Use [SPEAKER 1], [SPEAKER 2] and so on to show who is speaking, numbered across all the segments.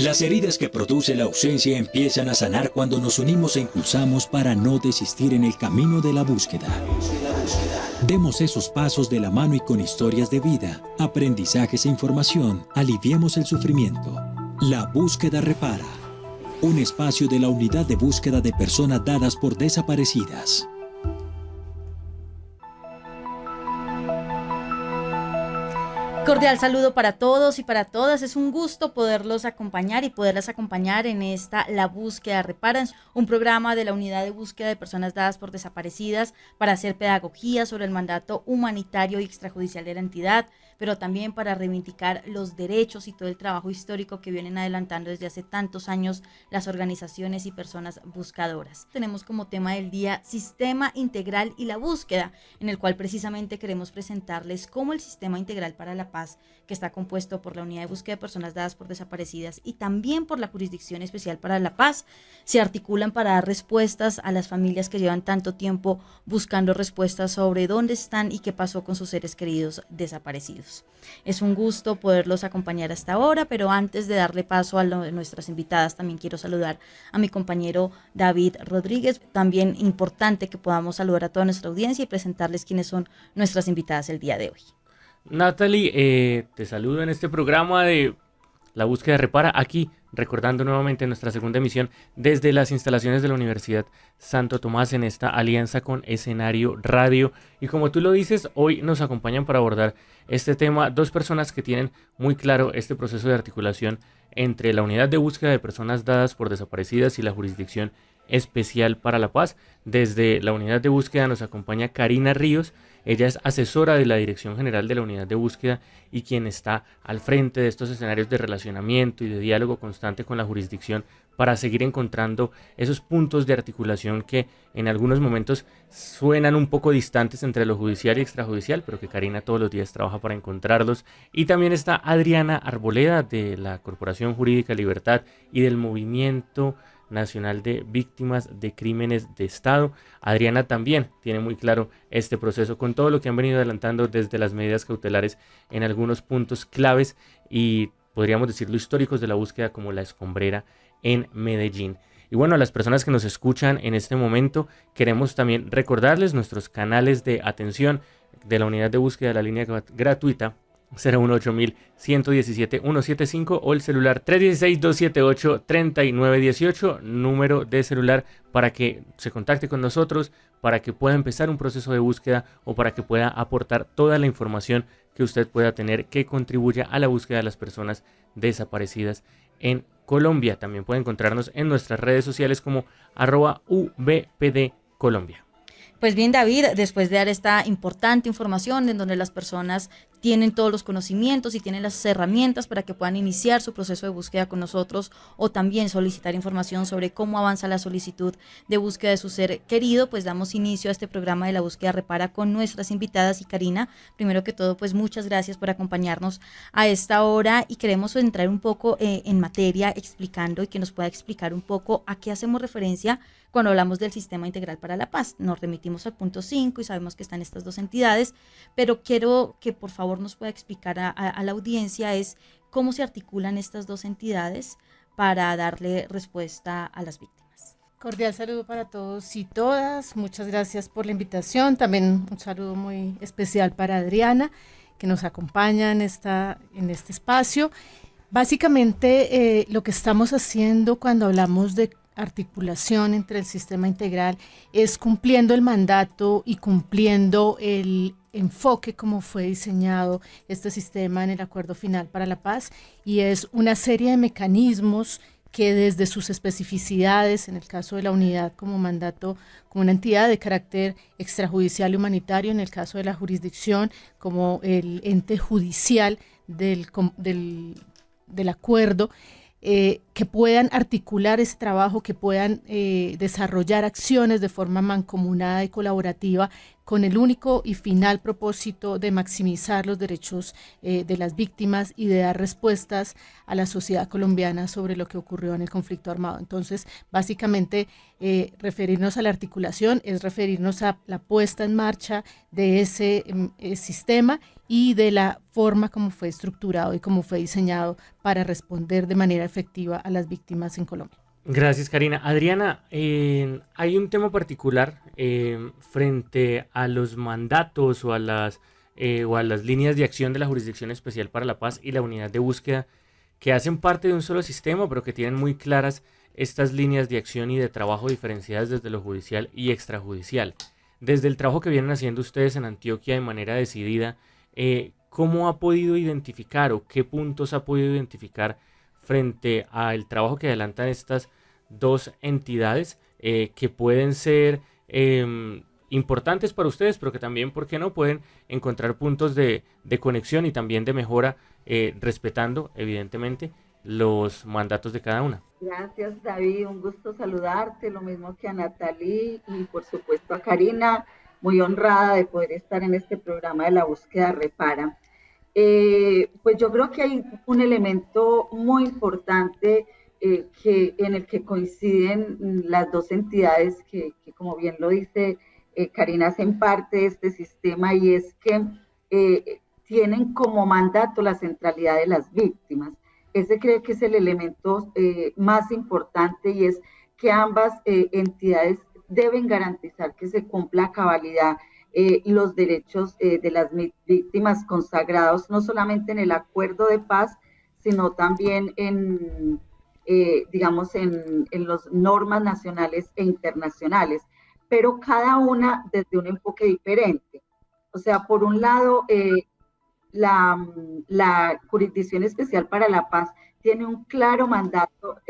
[SPEAKER 1] Las heridas que produce la ausencia empiezan a sanar cuando nos unimos e impulsamos para no desistir en el camino de la búsqueda. Demos esos pasos de la mano y con historias de vida, aprendizajes e información, aliviemos el sufrimiento. La búsqueda repara. Un espacio de la Unidad de Búsqueda de Personas Dadas por Desaparecidas.
[SPEAKER 2] Cordial saludo para todos y para todas. Es un gusto poderlos acompañar y poderlas acompañar en esta La Búsqueda Repara, un programa de la Unidad de Búsqueda de Personas Dadas por Desaparecidas para hacer pedagogía sobre el mandato humanitario y extrajudicial de la entidad, pero también para reivindicar los derechos y todo el trabajo histórico que vienen adelantando desde hace tantos años las organizaciones y personas buscadoras. Tenemos como tema del día Sistema Integral y la Búsqueda, en el cual precisamente queremos presentarles cómo el Sistema Integral para la Paz, que está compuesto por la Unidad de Búsqueda de Personas Dadas por Desaparecidas y también por la Jurisdicción Especial para la Paz, se articulan para dar respuestas a las familias que llevan tanto tiempo buscando respuestas sobre dónde están y qué pasó con sus seres queridos desaparecidos. Es un gusto poderlos acompañar hasta ahora, pero antes de darle paso a nuestras invitadas, también quiero saludar a mi compañero David Rodríguez. También importante que podamos saludar a toda nuestra audiencia y presentarles quiénes son nuestras invitadas el día de hoy.
[SPEAKER 3] Natalie, te saludo en este programa de La Búsqueda Repara, aquí recordando nuevamente nuestra segunda emisión desde las instalaciones de la Universidad Santo Tomás en esta alianza con Escenario Radio. Y como tú lo dices, hoy nos acompañan para abordar este tema dos personas que tienen muy claro este proceso de articulación entre la Unidad de Búsqueda de Personas Dadas por Desaparecidas y la Jurisdicción Especial para la Paz. Desde la Unidad de Búsqueda nos acompaña Karina Ríos. Ella es asesora de la Dirección General de la Unidad de Búsqueda y quien está al frente de estos escenarios de relacionamiento y de diálogo constante con la jurisdicción para seguir encontrando esos puntos de articulación que en algunos momentos suenan un poco distantes entre lo judicial y extrajudicial, pero que Karina todos los días trabaja para encontrarlos. Y también está Adriana Arboleda de la Corporación Jurídica Libertad y del Movimiento Nacional de Víctimas de Crímenes de Estado. Adriana también tiene muy claro este proceso con todo lo que han venido adelantando desde las medidas cautelares en algunos puntos claves y podríamos decirlo históricos de la búsqueda, como la escombrera en Medellín. Y bueno, a las personas que nos escuchan en este momento, queremos también recordarles nuestros canales de atención de la Unidad de Búsqueda de la línea gratuita 018-117-175 o el celular 316-278-3918, número de celular para que se contacte con nosotros, para que pueda empezar un proceso de búsqueda o para que pueda aportar toda la información que usted pueda tener que contribuya a la búsqueda de las personas desaparecidas en Colombia. También puede encontrarnos en nuestras redes sociales como @UBPDColombia.
[SPEAKER 2] Pues bien, David, después de dar esta importante información en donde las personas tienen todos los conocimientos y tienen las herramientas para que puedan iniciar su proceso de búsqueda con nosotros o también solicitar información sobre cómo avanza la solicitud de búsqueda de su ser querido, pues damos inicio a este programa de La Búsqueda Repara con nuestras invitadas. Y Karina, primero que todo, pues muchas gracias por acompañarnos a esta hora y queremos entrar un poco en materia explicando y que nos pueda explicar un poco a qué hacemos referencia cuando hablamos del Sistema Integral para la Paz. Nos remitimos al punto 5 y sabemos que están estas dos entidades, pero quiero que por favor nos pueda explicar a la audiencia es cómo se articulan estas dos entidades para darle respuesta a las víctimas.
[SPEAKER 4] Cordial saludo para todos y todas, muchas gracias por la invitación, también un saludo muy especial para Adriana, que nos acompaña en este espacio. Básicamente lo que estamos haciendo cuando hablamos de articulación entre el sistema integral es cumpliendo el mandato y cumpliendo el enfoque como fue diseñado este sistema en el Acuerdo Final para la Paz, y es una serie de mecanismos que desde sus especificidades, en el caso de la unidad como mandato, como una entidad de carácter extrajudicial y humanitario, en el caso de la jurisdicción como el ente judicial del acuerdo, que puedan articular ese trabajo, que puedan desarrollar acciones de forma mancomunada y colaborativa con el único y final propósito de maximizar los derechos de las víctimas y de dar respuestas a la sociedad colombiana sobre lo que ocurrió en el conflicto armado. Entonces, básicamente, referirnos a la articulación es referirnos a la puesta en marcha de ese sistema y de la forma como fue estructurado y como fue diseñado para responder de manera efectiva a las víctimas en Colombia.
[SPEAKER 3] Gracias, Karina. Adriana, hay un tema particular frente a los mandatos o a las líneas de acción de la Jurisdicción Especial para la Paz y la Unidad de Búsqueda, que hacen parte de un solo sistema, pero que tienen muy claras estas líneas de acción y de trabajo diferenciadas desde lo judicial y extrajudicial. Desde el trabajo que vienen haciendo ustedes en Antioquia de manera decidida, ¿cómo ha podido identificar o qué puntos ha podido identificar frente al trabajo que adelantan estas dos entidades que pueden ser importantes para ustedes, pero que también, ¿por qué no?, pueden encontrar puntos de conexión y también de mejora, respetando, evidentemente, los mandatos de cada una?
[SPEAKER 5] Gracias, David. Un gusto saludarte, lo mismo que a Natalie y, por supuesto, a Karina. Muy honrada de poder estar en este programa de La Búsqueda Repara. Pues yo creo que hay un elemento muy importante en el que coinciden las dos entidades que como bien lo dice Karina, hacen parte de este sistema, y es que tienen como mandato la centralidad de las víctimas. Ese creo que es el elemento más importante, y es que ambas entidades deben garantizar que se cumpla a cabalidad los derechos de las víctimas consagrados, no solamente en el acuerdo de paz, sino también digamos, en las normas nacionales e internacionales, pero cada una desde un enfoque diferente. O sea, por un lado, la Jurisdicción Especial para la Paz tiene un claro mandato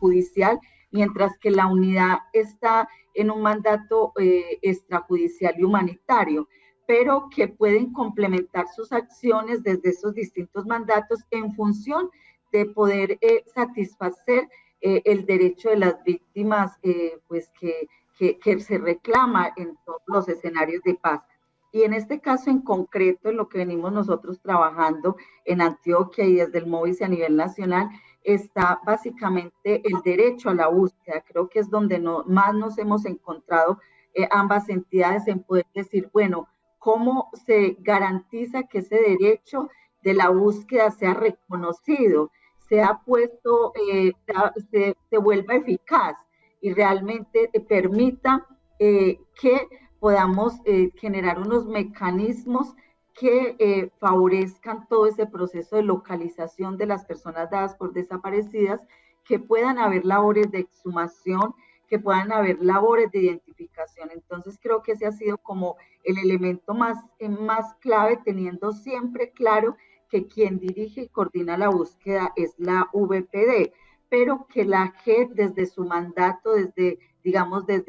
[SPEAKER 5] judicial, mientras que la unidad está en un mandato extrajudicial y humanitario, pero que pueden complementar sus acciones desde esos distintos mandatos en función de poder satisfacer el derecho de las víctimas pues que se reclama en todos los escenarios de paz. Y en este caso en concreto, en lo que venimos nosotros trabajando en Antioquia y desde el MOVICE a nivel nacional, está básicamente el derecho a la búsqueda. Creo que es donde más nos hemos encontrado ambas entidades en poder decir, bueno, ¿cómo se garantiza que ese derecho de la búsqueda sea reconocido, sea puesto, se vuelva eficaz y realmente permita que podamos generar unos mecanismos que favorezcan todo ese proceso de localización de las personas dadas por desaparecidas, que puedan haber labores de exhumación, que puedan haber labores de identificación. Entonces creo que ese ha sido como el elemento más clave, teniendo siempre claro que quien dirige y coordina la búsqueda es la VPD, pero que la JEP desde su mandato, desde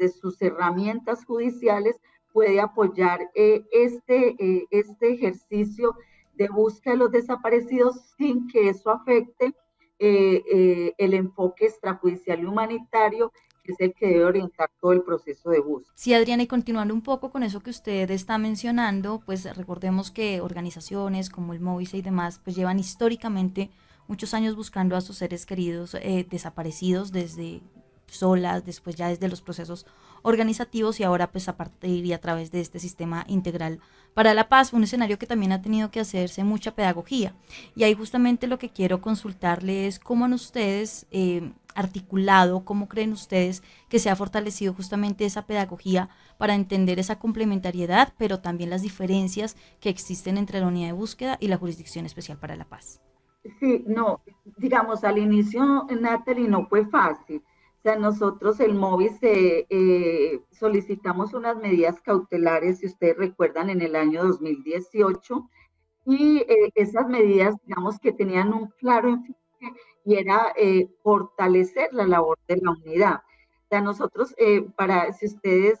[SPEAKER 5] sus herramientas judiciales, puede apoyar este ejercicio de búsqueda de los desaparecidos sin que eso afecte el enfoque extrajudicial y humanitario, que es el que debe orientar todo el proceso de búsqueda.
[SPEAKER 2] Sí, Adriana, y continuando un poco con eso que usted está mencionando, pues recordemos que organizaciones como el MOVICE y demás, pues llevan históricamente muchos años buscando a sus seres queridos desaparecidos desde solas, después ya desde los procesos organizativos, y ahora pues a partir y a través de este sistema integral para la paz, un escenario que también ha tenido que hacerse mucha pedagogía. Y ahí justamente lo que quiero consultarle es cómo han ustedes articulado, cómo creen ustedes que se ha fortalecido justamente esa pedagogía para entender esa complementariedad, pero también las diferencias que existen entre la unidad de búsqueda y la Jurisdicción Especial para la Paz.
[SPEAKER 5] Sí, no, digamos, al inicio, Natalie, no fue fácil. O sea, nosotros, el MOVICE, solicitamos unas medidas cautelares, si ustedes recuerdan, en el año 2018, y esas medidas, digamos, que tenían un claro enfoque, y era fortalecer la labor de la unidad. O sea, nosotros, si ustedes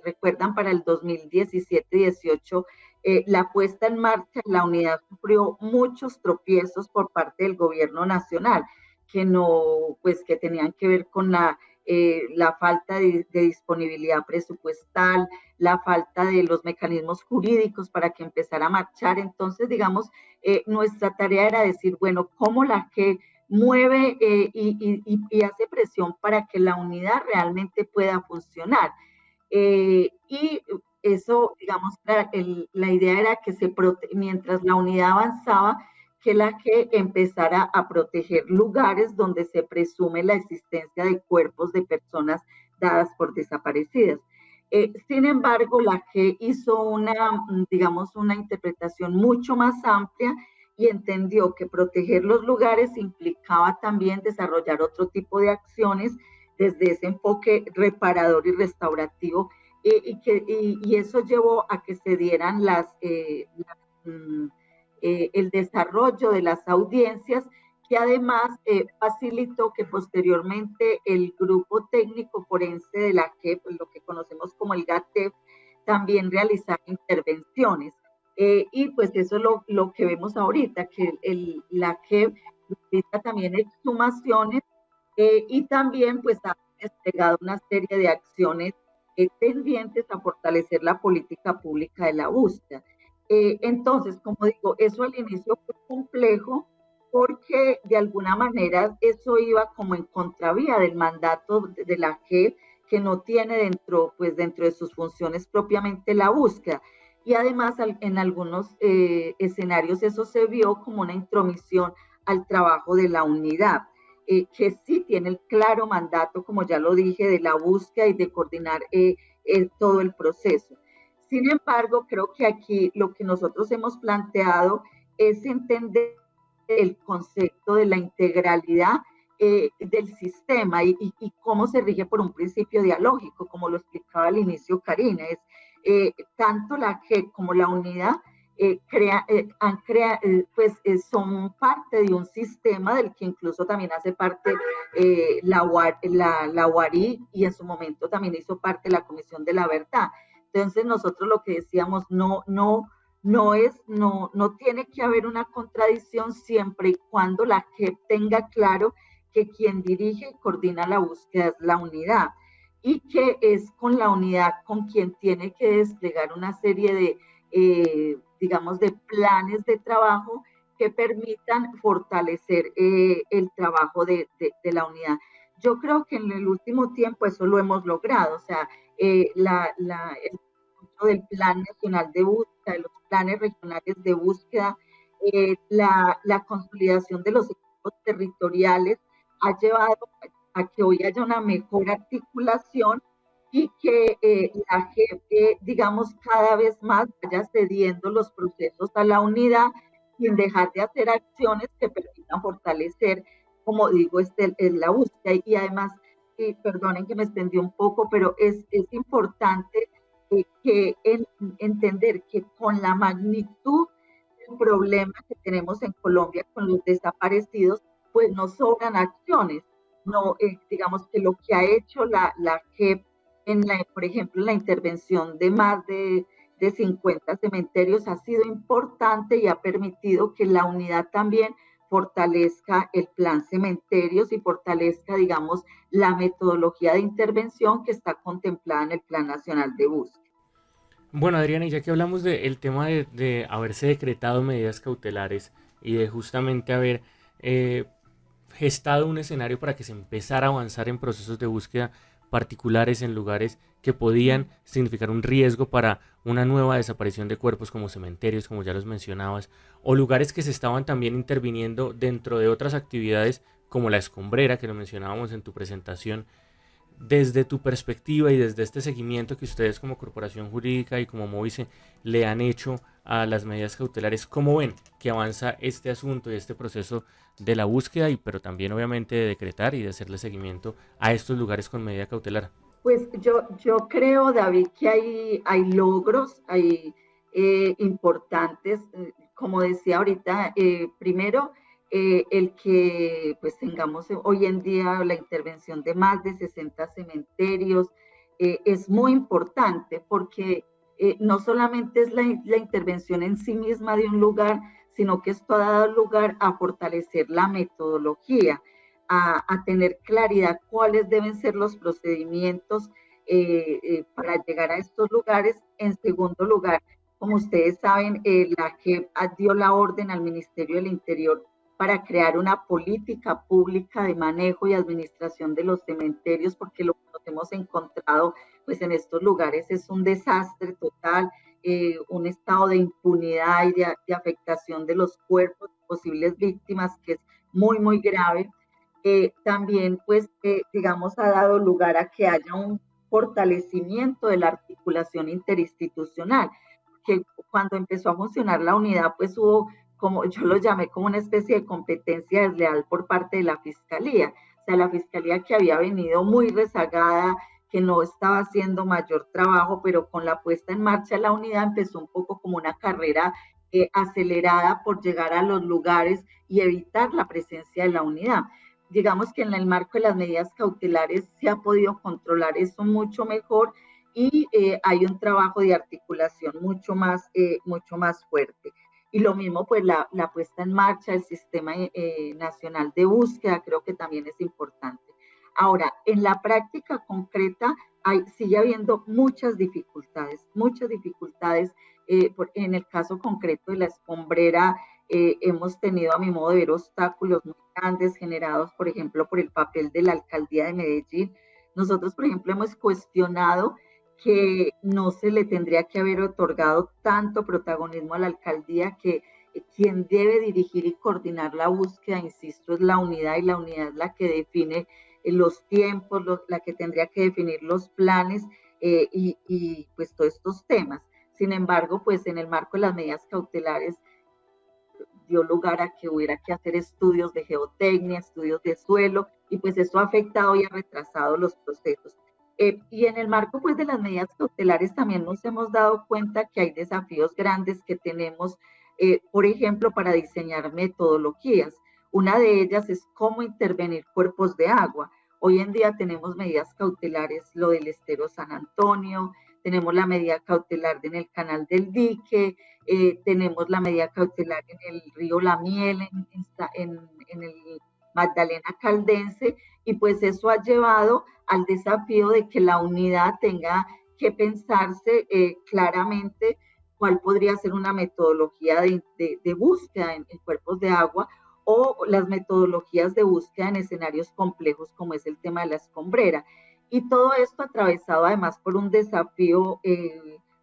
[SPEAKER 5] recuerdan, para el 2017-18, la puesta en marcha de la unidad sufrió muchos tropiezos por parte del gobierno nacional, que tenían que ver con la la falta de disponibilidad presupuestal, la falta de los mecanismos jurídicos para que empezara a marchar. Entonces, digamos, nuestra tarea era decir, bueno, ¿cómo la que mueve y hace presión para que la unidad realmente pueda funcionar? Y eso, digamos, la idea era que mientras la unidad avanzaba, que la que empezara a proteger lugares donde se presume la existencia de cuerpos de personas dadas por desaparecidas. Sin embargo, la que hizo digamos, una interpretación mucho más amplia y entendió que proteger los lugares implicaba también desarrollar otro tipo de acciones desde ese enfoque reparador y restaurativo, y eso llevó a que se dieran el desarrollo de las audiencias, que además facilitó que posteriormente el grupo técnico forense de la JEP, lo que conocemos como el GATEF, también realizara intervenciones. Y pues eso es lo que vemos ahorita, que la JEP realiza también exhumaciones y también pues ha desplegado una serie de acciones tendientes a fortalecer la política pública de la búsqueda. Entonces, como digo, eso al inicio fue complejo porque de alguna manera eso iba como en contravía del mandato de la JEP, que no tiene dentro de sus funciones propiamente la búsqueda. Y además en algunos escenarios eso se vio como una intromisión al trabajo de la unidad, que sí tiene el claro mandato, como ya lo dije, de la búsqueda y de coordinar todo el proceso. Sin embargo, creo que aquí lo que nosotros hemos planteado es entender el concepto de la integralidad del sistema y cómo se rige por un principio dialógico, como lo explicaba al inicio Karina. Tanto la JEP como la unidad son parte de un sistema del que incluso también hace parte la UARI, y en su momento también hizo parte de la Comisión de la Verdad. Entonces nosotros lo que decíamos, no tiene que haber una contradicción siempre y cuando la JEP tenga claro que quien dirige y coordina la búsqueda es la unidad, y que es con la unidad con quien tiene que desplegar una serie de, digamos, de planes de trabajo que permitan fortalecer el trabajo de la unidad. Yo creo que en el último tiempo eso lo hemos logrado, o sea, el del Plan Nacional de Búsqueda, de los planes regionales de búsqueda, la consolidación de los equipos territoriales ha llevado a que hoy haya una mejor articulación y que la JEP, digamos, cada vez más vaya cediendo los procesos a la unidad sin dejar de hacer acciones que permitan fortalecer, como digo, la búsqueda. Y además, perdonen que me extendí un poco, pero es importante entender que con la magnitud del problema que tenemos en Colombia con los desaparecidos, pues no sobran acciones. No, digamos que lo que ha hecho la JEP, por ejemplo, en la intervención de más de 50 cementerios ha sido importante y ha permitido que la unidad también fortalezca el plan cementerios y fortalezca, digamos, la metodología de intervención que está contemplada en el Plan Nacional de Búsqueda.
[SPEAKER 3] Bueno, Adriana, y ya que hablamos del tema de haberse decretado medidas cautelares y de justamente haber gestado un escenario para que se empezara a avanzar en procesos de búsqueda particulares en lugares que podían significar un riesgo para una nueva desaparición de cuerpos, como cementerios, como ya los mencionabas, o lugares que se estaban también interviniendo dentro de otras actividades como la escombrera, que lo mencionábamos en tu presentación. Desde tu perspectiva y desde este seguimiento que ustedes como corporación jurídica y como Movice le han hecho a las medidas cautelares, ¿cómo ven que avanza este asunto y este proceso de la búsqueda, pero también obviamente de decretar y de hacerle seguimiento a estos lugares con medida cautelar?
[SPEAKER 5] Pues yo creo, David, que hay logros, hay importantes, como decía ahorita, primero, el que pues tengamos hoy en día la intervención de más de 60 cementerios es muy importante porque no solamente es la intervención en sí misma de un lugar, sino que esto ha dado lugar a fortalecer la metodología, a tener claridad cuáles deben ser los procedimientos para llegar a estos lugares. En segundo lugar, como ustedes saben, la JEP dio la orden al Ministerio del Interior para crear una política pública de manejo y administración de los cementerios, porque lo que nos hemos encontrado pues, en estos lugares es un desastre total, un estado de impunidad y de afectación de los cuerpos de posibles víctimas que es muy, muy grave. También, pues, digamos, ha dado lugar a que haya un fortalecimiento de la articulación interinstitucional, que cuando empezó a funcionar la unidad, pues hubo, como yo lo llamé, como una especie de competencia desleal por parte de la Fiscalía. O sea, la Fiscalía que había venido muy rezagada, que no estaba haciendo mayor trabajo, pero con la puesta en marcha de la unidad empezó un poco como una carrera acelerada por llegar a los lugares y evitar la presencia de la unidad. Digamos que en el marco de las medidas cautelares se ha podido controlar eso mucho mejor y hay un trabajo de articulación mucho más fuerte. Y lo mismo, pues, la puesta en marcha del Sistema Nacional de Búsqueda, creo que también es importante. Ahora, en la práctica concreta sigue habiendo muchas dificultades. En el caso concreto de la escombrera, hemos tenido, a mi modo de ver, obstáculos muy grandes generados, por ejemplo, por el papel de la Alcaldía de Medellín. Nosotros, por ejemplo, hemos cuestionado que no se le tendría que haber otorgado tanto protagonismo a la alcaldía, que quien debe dirigir y coordinar la búsqueda, insisto, es la unidad, y la unidad es la que define los tiempos, la que tendría que definir los planes y pues todos estos temas. Sin embargo, pues en el marco de las medidas cautelares dio lugar a que hubiera que hacer estudios de geotecnia, estudios de suelo, y pues eso ha afectado y ha retrasado los procesos. Y en el marco pues de las medidas cautelares también nos hemos dado cuenta que hay desafíos grandes que tenemos, por ejemplo, para diseñar metodologías. Una de ellas es cómo intervenir cuerpos de agua. Hoy en día tenemos medidas cautelares, lo del estero San Antonio, tenemos la medida cautelar en el canal del dique, tenemos la medida cautelar en el río La Miel, en el Magdalena Caldense, y pues eso ha llevado al desafío de que la unidad tenga que pensarse claramente cuál podría ser una metodología de búsqueda en cuerpos de agua, o las metodologías de búsqueda en escenarios complejos como es el tema de la escombrera. Y todo esto atravesado además por un desafío,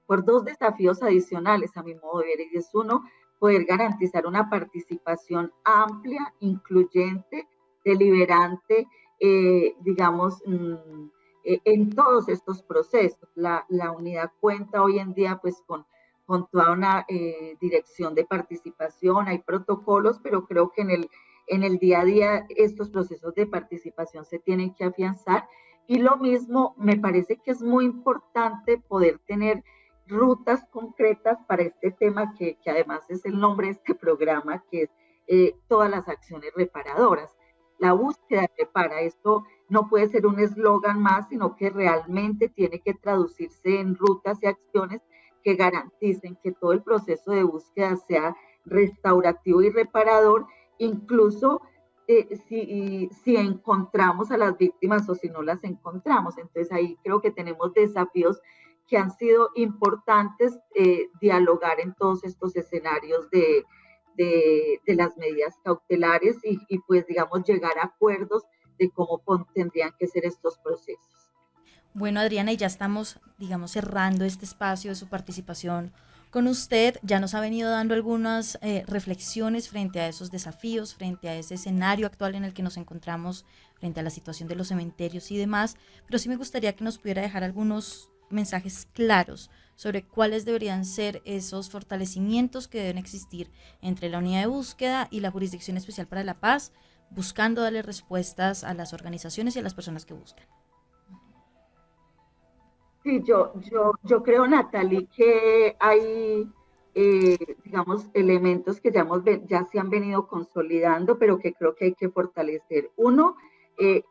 [SPEAKER 5] por dos desafíos adicionales a mi modo de ver, y es uno, poder garantizar una participación amplia, incluyente, deliberante, digamos, en todos estos procesos. La unidad cuenta hoy en día pues con toda una dirección de participación, hay protocolos, pero creo que en el día a día estos procesos de participación se tienen que afianzar. Y lo mismo, me parece que es muy importante poder tener rutas concretas para este tema que además es el nombre de este programa, que es todas las acciones reparadoras. La búsqueda repara, esto no puede ser un eslogan más, sino que realmente tiene que traducirse en rutas y acciones que garanticen que todo el proceso de búsqueda sea restaurativo y reparador, incluso si encontramos a las víctimas o si no las encontramos. Entonces ahí creo que tenemos desafíos que han sido importantes dialogar en todos estos escenarios de las medidas cautelares y pues digamos llegar a acuerdos de cómo tendrían que ser estos procesos.
[SPEAKER 2] Bueno, Adriana, y ya estamos, digamos, cerrando este espacio de su participación con usted. Ya nos ha venido dando algunas reflexiones frente a esos desafíos, frente a ese escenario actual en el que nos encontramos, frente a la situación de los cementerios y demás, pero sí me gustaría que nos pudiera dejar algunos mensajes claros sobre cuáles deberían ser esos fortalecimientos que deben existir entre la unidad de búsqueda y la Jurisdicción Especial para la Paz, buscando darle respuestas a las organizaciones y a las personas que buscan.
[SPEAKER 5] Sí, yo creo, Natalie, que hay, digamos, elementos que ya se han venido consolidando, pero que creo que hay que fortalecer. Uno,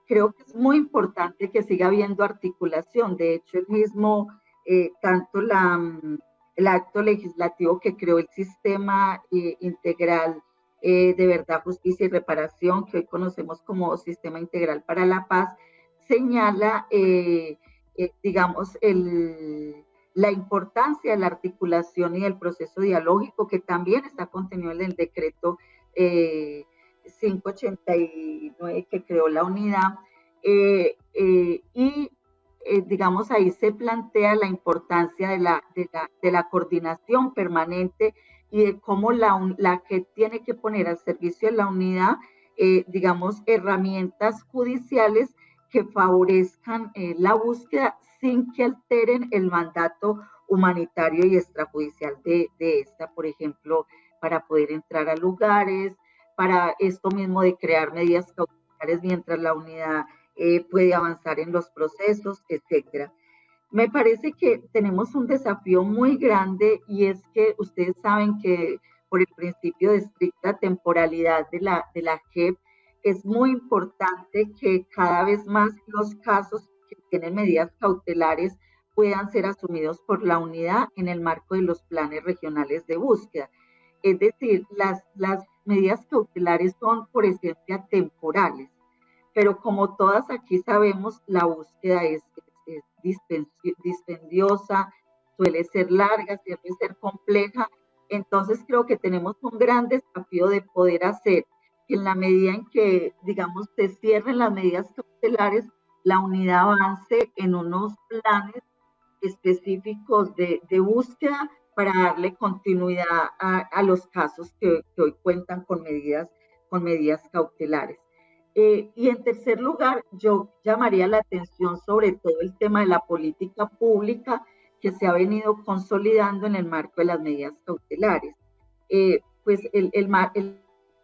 [SPEAKER 5] creo que es muy importante que siga habiendo articulación. De hecho, el mismo, tanto el acto legislativo que creó el sistema integral de Verdad, Justicia y Reparación, que hoy conocemos como Sistema Integral para la Paz, señala, digamos, la importancia de la articulación y el proceso dialógico, que también está contenido en el decreto 589 que creó la unidad, digamos, ahí se plantea la importancia de la coordinación permanente y de cómo la que tiene que poner al servicio de la unidad, digamos, herramientas judiciales que favorezcan la búsqueda sin que alteren el mandato humanitario y extrajudicial de esta, por ejemplo, para poder entrar a lugares, para esto mismo de crear medidas cautelares mientras la unidad puede avanzar en los procesos, etcétera. Me parece que tenemos un desafío muy grande y es que ustedes saben que por el principio de estricta temporalidad de la JEP, es muy importante que cada vez más los casos que tienen medidas cautelares puedan ser asumidos por la unidad en el marco de los planes regionales de búsqueda. Es decir, las medidas cautelares son por esencia temporales, pero como todas aquí sabemos, la búsqueda es dispendiosa, suele ser larga, suele ser compleja. Entonces creo que tenemos un gran desafío de poder hacer que en la medida en que, digamos, se cierren las medidas cautelares, la unidad avance en unos planes específicos de búsqueda para darle continuidad a los casos que hoy cuentan con medidas cautelares. Y en tercer lugar, yo llamaría la atención sobre todo el tema de la política pública que se ha venido consolidando en el marco de las medidas cautelares. Pues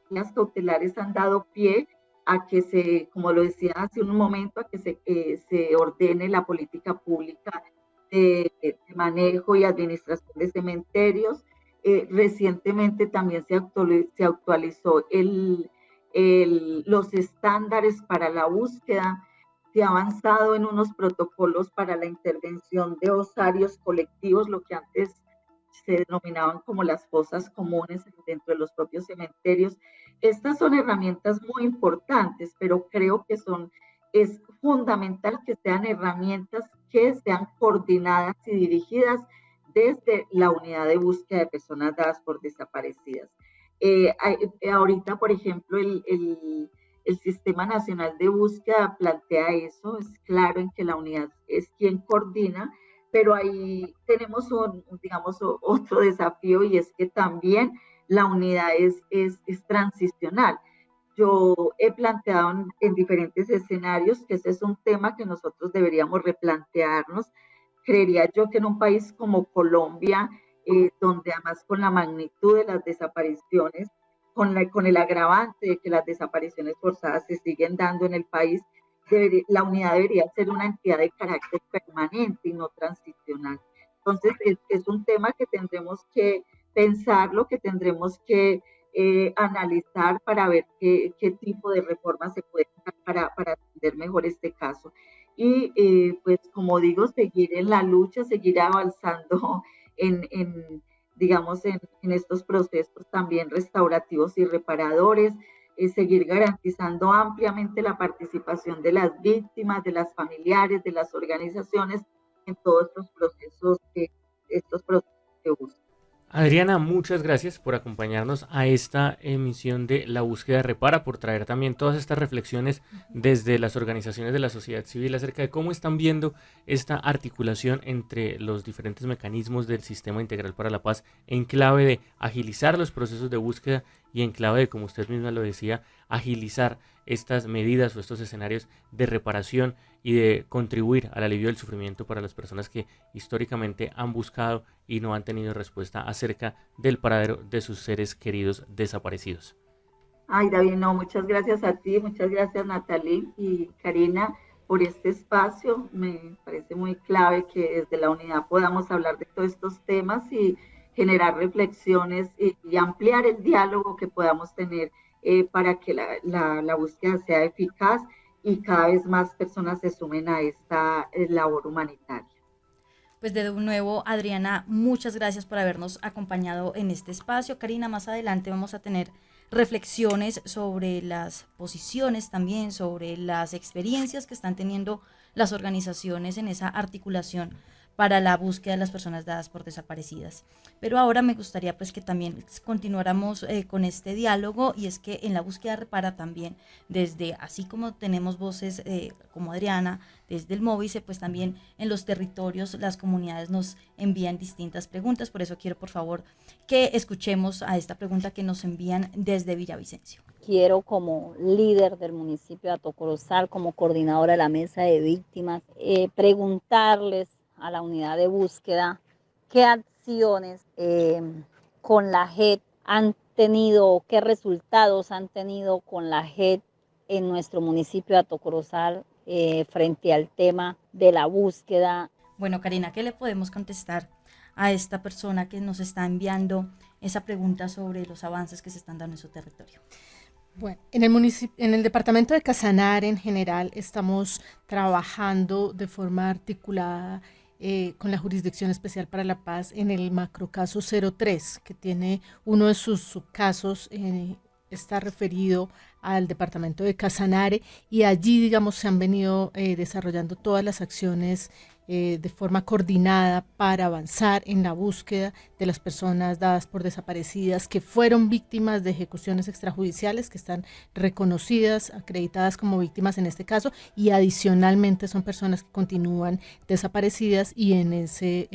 [SPEAKER 5] las cautelares han dado pie a que se, como lo decía hace un momento, a que se ordene la política pública de manejo y administración de cementerios. Recientemente también se actualizó los estándares para la búsqueda, se ha avanzado en unos protocolos para la intervención de osarios colectivos, lo que antes se denominaban como las fosas comunes dentro de los propios cementerios. Estas son herramientas muy importantes, pero creo que es fundamental que sean herramientas que sean coordinadas y dirigidas desde la unidad de búsqueda de personas dadas por desaparecidas. Ahorita, por ejemplo, el Sistema Nacional de Búsqueda plantea eso, es claro en que la unidad es quien coordina, pero ahí tenemos digamos, otro desafío y es que también la unidad es transicional. Yo he planteado en diferentes escenarios que ese es un tema que nosotros deberíamos replantearnos. Creería yo que en un país como Colombia, donde además con la magnitud de las desapariciones, con el agravante de que las desapariciones forzadas se siguen dando en el país, la unidad debería ser una entidad de carácter permanente y no transicional. Entonces, es un tema que tendremos que pensarlo, que tendremos que analizar para ver qué tipo de reformas se pueden dar para atender mejor este caso. Y pues como digo, seguir en la lucha, seguir avanzando digamos, en estos procesos también restaurativos y reparadores, seguir garantizando ampliamente la participación de las víctimas, de las familiares, de las organizaciones en todos estos procesos de búsqueda.
[SPEAKER 3] Adriana, muchas gracias por acompañarnos a esta emisión de La Búsqueda Repara, por traer también todas estas reflexiones desde las organizaciones de la sociedad civil acerca de cómo están viendo esta articulación entre los diferentes mecanismos del Sistema Integral para la Paz en clave de agilizar los procesos de búsqueda y en clave de, como usted misma lo decía, agilizar estas medidas o estos escenarios de reparación y de contribuir al alivio del sufrimiento para las personas que históricamente han buscado y no han tenido respuesta acerca del paradero de sus seres queridos desaparecidos.
[SPEAKER 5] Ay, David, no, muchas gracias a ti, muchas gracias Natalie y Karina por este espacio. Me parece muy clave que desde la unidad podamos hablar de todos estos temas y generar reflexiones y ampliar el diálogo que podamos tener para que la búsqueda sea eficaz y cada vez más personas se sumen a esta labor humanitaria.
[SPEAKER 2] Pues de nuevo, Adriana, muchas gracias por habernos acompañado en este espacio. Karina, más adelante vamos a tener reflexiones sobre las posiciones también, sobre las experiencias que están teniendo las organizaciones en esa articulación para la búsqueda de las personas dadas por desaparecidas. Pero ahora me gustaría pues que también continuáramos con este diálogo, y es que en la búsqueda repara también, desde así como tenemos voces como Adriana, desde el Móvice, pues también en los territorios las comunidades nos envían distintas preguntas. Por eso quiero por favor que escuchemos a esta pregunta que nos envían desde Villavicencio.
[SPEAKER 6] Quiero, como líder del municipio de Atocorozal, como coordinadora de la mesa de víctimas, preguntarles a la unidad de búsqueda qué acciones con la JEP han tenido, qué resultados han tenido con la JEP en nuestro municipio de Atocorozal frente al tema de la búsqueda.
[SPEAKER 2] Bueno, Karina, ¿qué le podemos contestar a esta persona que nos está enviando esa pregunta sobre los avances que se están dando en su territorio?
[SPEAKER 4] Bueno, en el departamento de Casanare en general estamos trabajando de forma articulada con la Jurisdicción Especial para la Paz en el macrocaso 03, que tiene uno de sus subcasos, está referido al departamento de Casanare, y allí, digamos, se han venido desarrollando todas las acciones de forma coordinada para avanzar en la búsqueda de las personas dadas por desaparecidas que fueron víctimas de ejecuciones extrajudiciales, que están reconocidas, acreditadas como víctimas en este caso, y adicionalmente son personas que continúan desaparecidas, y en ese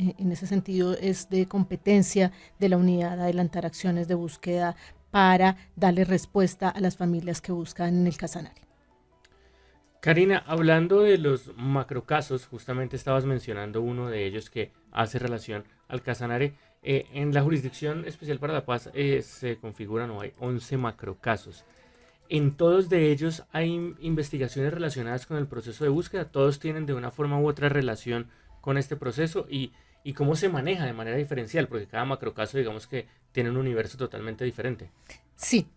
[SPEAKER 4] sentido es de competencia de la unidad adelantar acciones de búsqueda para darle respuesta a las familias que buscan en el Casanare.
[SPEAKER 3] Karina, hablando de los macrocasos, justamente estabas mencionando uno de ellos que hace relación al Casanare. En la Jurisdicción Especial para la Paz se configuran o hay 11 macrocasos. En todos de ellos hay investigaciones relacionadas con el proceso de búsqueda. Todos tienen de una forma u otra relación con este proceso y cómo se maneja de manera diferencial, porque cada macrocaso, digamos que tiene un universo totalmente diferente.
[SPEAKER 4] Sí.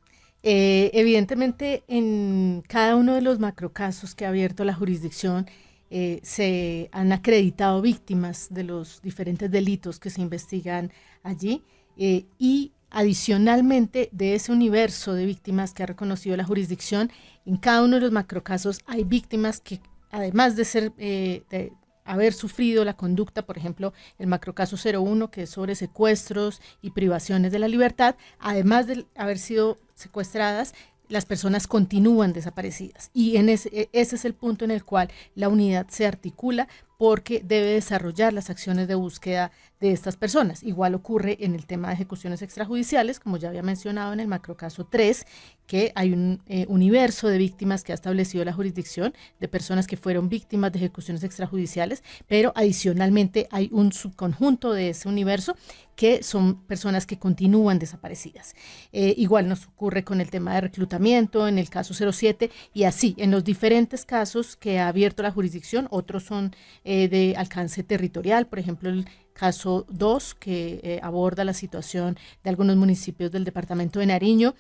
[SPEAKER 4] Evidentemente, en cada uno de los macrocasos que ha abierto la jurisdicción se han acreditado víctimas de los diferentes delitos que se investigan allí, y adicionalmente de ese universo de víctimas que ha reconocido la jurisdicción, en cada uno de los macrocasos hay víctimas que, además de ser de haber sufrido la conducta, por ejemplo, el macrocaso 01, que es sobre secuestros y privaciones de la libertad, además de haber sido secuestradas, las personas continúan desaparecidas. Y ese es el punto en el cual la unidad se articula, porque debe desarrollar las acciones de búsqueda de estas personas. Igual ocurre en el tema de ejecuciones extrajudiciales, como ya había mencionado en el macrocaso 3, que hay un universo de víctimas que ha establecido la jurisdicción, de personas que fueron víctimas de ejecuciones extrajudiciales, pero adicionalmente hay un subconjunto de ese universo que son personas que continúan desaparecidas. Igual nos ocurre con el tema de reclutamiento en el caso 07, y así en los diferentes casos que ha abierto la jurisdicción. Otros son de alcance territorial, por ejemplo el caso 2, que aborda la situación de algunos municipios del departamento de Nariño,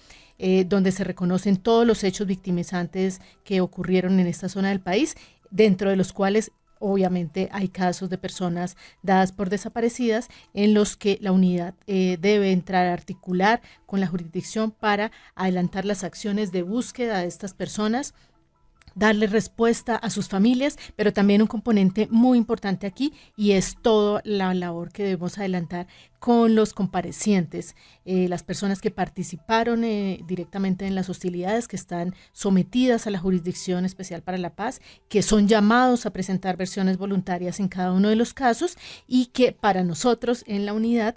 [SPEAKER 4] donde se reconocen todos los hechos victimizantes que ocurrieron en esta zona del país, dentro de los cuales obviamente hay casos de personas dadas por desaparecidas en los que la unidad debe entrar a articular con la jurisdicción para adelantar las acciones de búsqueda de estas personas, darle respuesta a sus familias, pero también un componente muy importante aquí, y es toda la labor que debemos adelantar con los comparecientes, las personas que participaron directamente en las hostilidades, que están sometidas a la Jurisdicción Especial para la Paz, que son llamados a presentar versiones voluntarias en cada uno de los casos, y que para nosotros en la unidad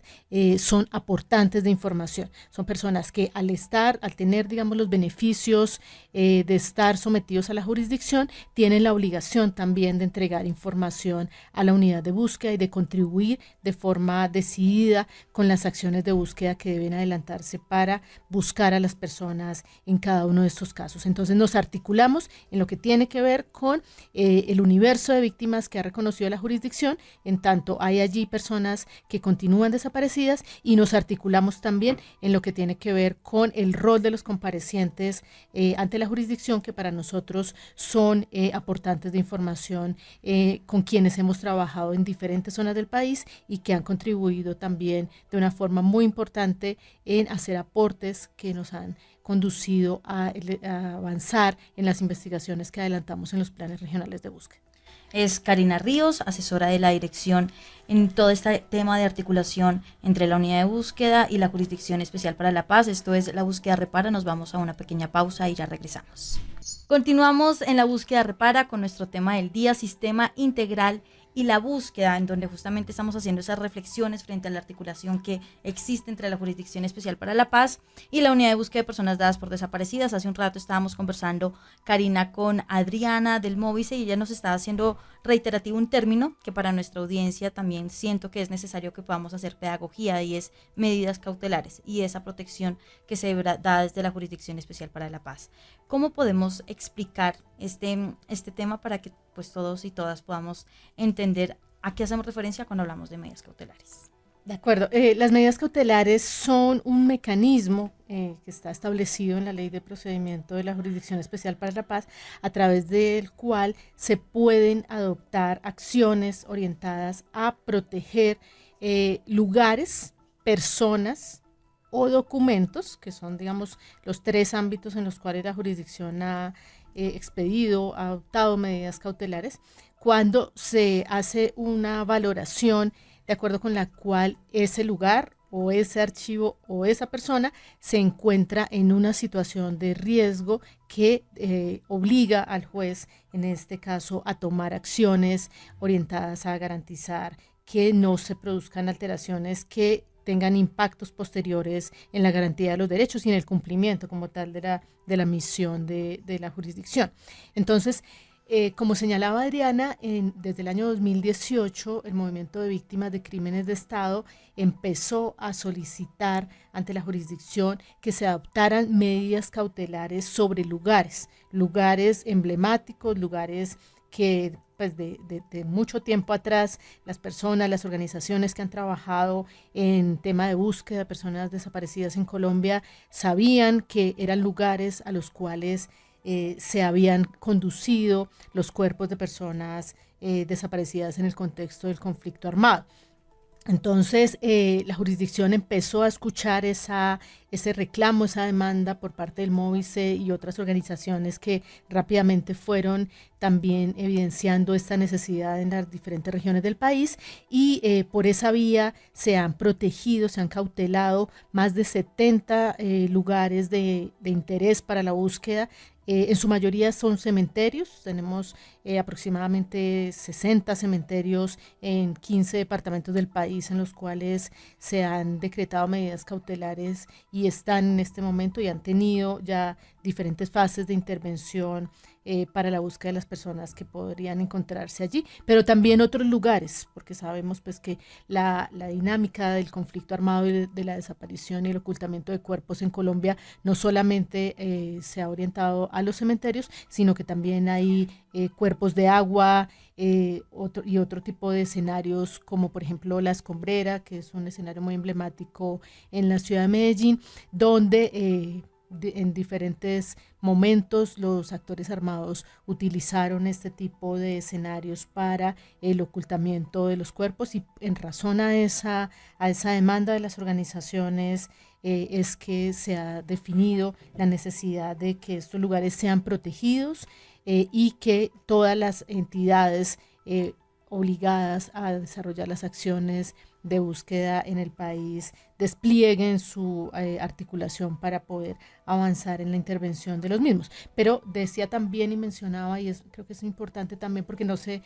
[SPEAKER 4] son aportantes de información. Son personas que al tener, digamos, los beneficios de estar sometidos a la jurisdicción, tienen la obligación también de entregar información a la unidad de búsqueda y de contribuir de forma decidida con las acciones de búsqueda que deben adelantarse para buscar a las personas en cada uno de estos casos. Entonces nos articulamos en lo que tiene que ver con el universo de víctimas que ha reconocido la jurisdicción, en tanto hay allí personas que continúan desaparecidas, y nos articulamos también en lo que tiene que ver con el rol de los comparecientes ante la jurisdicción, que para nosotros son aportantes de información con quienes hemos trabajado en diferentes zonas del país y que han contribuido también de una forma muy importante en hacer aportes que nos han conducido a avanzar en las investigaciones que adelantamos en los planes regionales de búsqueda.
[SPEAKER 2] Es Karina Ríos, asesora de la dirección en todo este tema de articulación entre la unidad de búsqueda y la Jurisdicción Especial para la Paz. Esto es La Búsqueda Repara. Nos vamos a una pequeña pausa y ya regresamos. Continuamos en La Búsqueda Repara con nuestro tema del día, Sistema Integral y la Búsqueda, en donde justamente estamos haciendo esas reflexiones frente a la articulación que existe entre la Jurisdicción Especial para la Paz y la Unidad de Búsqueda de Personas Dadas por Desaparecidas. Hace un rato estábamos conversando, Karina, con Adriana del Móvice, y ella nos estaba haciendo reiterativo un término que para nuestra audiencia también siento que es necesario que podamos hacer pedagogía, y es medidas cautelares y esa protección que se da desde la Jurisdicción Especial para la Paz. ¿Cómo podemos explicar este tema para que pues todos y todas podamos entender a qué hacemos referencia cuando hablamos de medidas cautelares?
[SPEAKER 4] De acuerdo, las medidas cautelares son un mecanismo que está establecido en la Ley de Procedimiento de la Jurisdicción Especial para la Paz, a través del cual se pueden adoptar acciones orientadas a proteger lugares, personas o documentos, que son, digamos, los 3 ámbitos en los cuales la jurisdicción ha expedido, ha adoptado medidas cautelares, cuando se hace una valoración de acuerdo con la cual ese lugar o ese archivo o esa persona se encuentra en una situación de riesgo que obliga al juez, en este caso, a tomar acciones orientadas a garantizar que no se produzcan alteraciones que tengan impactos posteriores en la garantía de los derechos y en el cumplimiento como tal de la misión de la jurisdicción. Entonces, como señalaba Adriana, desde el año 2018 el Movimiento de Víctimas de Crímenes de Estado empezó a solicitar ante la jurisdicción que se adoptaran medidas cautelares sobre lugares emblemáticos, lugares que pues de mucho tiempo atrás las personas, las organizaciones que han trabajado en tema de búsqueda de personas desaparecidas en Colombia sabían que eran lugares a los cuales se habían conducido los cuerpos de personas desaparecidas en el contexto del conflicto armado. Entonces, la jurisdicción empezó a escuchar ese reclamo, esa demanda por parte del Móvice y otras organizaciones que rápidamente fueron también evidenciando esta necesidad en las diferentes regiones del país, y por esa vía se han protegido, se han cautelado más de 70 lugares de interés para la búsqueda. En su mayoría son cementerios, tenemos aproximadamente 60 cementerios en 15 departamentos del país en los cuales se han decretado medidas cautelares y están en este momento y han tenido ya diferentes fases de intervención para la búsqueda de las personas que podrían encontrarse allí, pero también otros lugares, porque sabemos pues que la dinámica del conflicto armado y de la desaparición y el ocultamiento de cuerpos en Colombia no solamente se ha orientado a los cementerios, sino que también hay cuerpos de agua y otro tipo de escenarios, como por ejemplo La Escombrera, que es un escenario muy emblemático en la ciudad de Medellín, donde en diferentes momentos los actores armados utilizaron este tipo de escenarios para el ocultamiento de los cuerpos, y en razón a esa demanda de las organizaciones es que se ha definido la necesidad de que estos lugares sean protegidos y que todas las entidades obligadas a desarrollar las acciones de búsqueda en el país desplieguen su articulación para poder avanzar en la intervención de los mismos. Pero decía también y mencionaba, y creo que es importante también porque no se